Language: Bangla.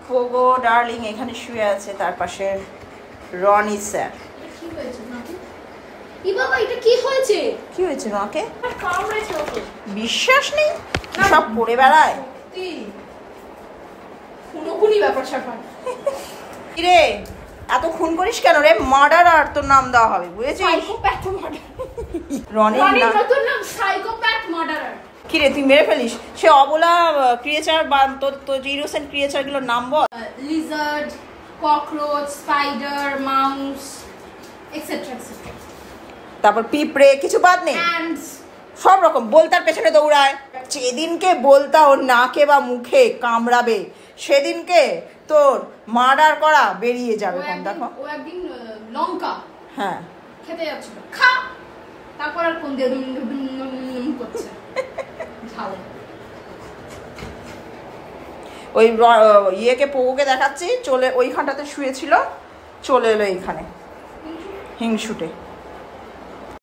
পোগো ডার্লিং এখানে শুয়ে আছে, তার পাশে রনি স্যার। কি হয়েছে নাকি? ই বাবা, এটা কি হয়েছে? কি হয়েছে নাকে? কামড়েছে ওকে। বিশ্বাস নেই, সব পড়ে বেড়ায়। সত্যি খুনোখুনি ব্যাপার স্যাপার। রে এত খুন করিস কেন রে? মার্ডারার তোর নাম দেওয়া হবে, বুঝেছিস? Psychopath murder. রনির নাম, নতুন নাম সাইকোপ্যাথ মার্ডারার। কি রে তুই মেরে ফেলিস? সে অবলা ক্রিয়েচার বা তোর ইনোসেন্ট ক্রিয়েচার গুলোর নাম বল। Lizard, cockroach, spider, mouse, etcetera etcetera. তারপর পিঁপড়ে, কিছু বাদ নেই, অ্যান্ডস, সব রকম। বলতার পেছনে দৌড়ায়। যেদিনকে বলতা ওর নাকে বা মুখে কামড়াবে সেদিনকে তোর মার্ডার করা বেরিয়ে যাবে। কম দেখো, ও একদিন লঙ্কা হ্যাঁ খেতে যাচ্ছিল, খা, তারপর আর কোন দিয়ে দুম করছে ঝাল। ওই ইয়েকে পোগোকে দেখাচ্ছি, চলে ওইখানটাতে শুয়েছিল, চলে এলো এইখানে হিংসুটে।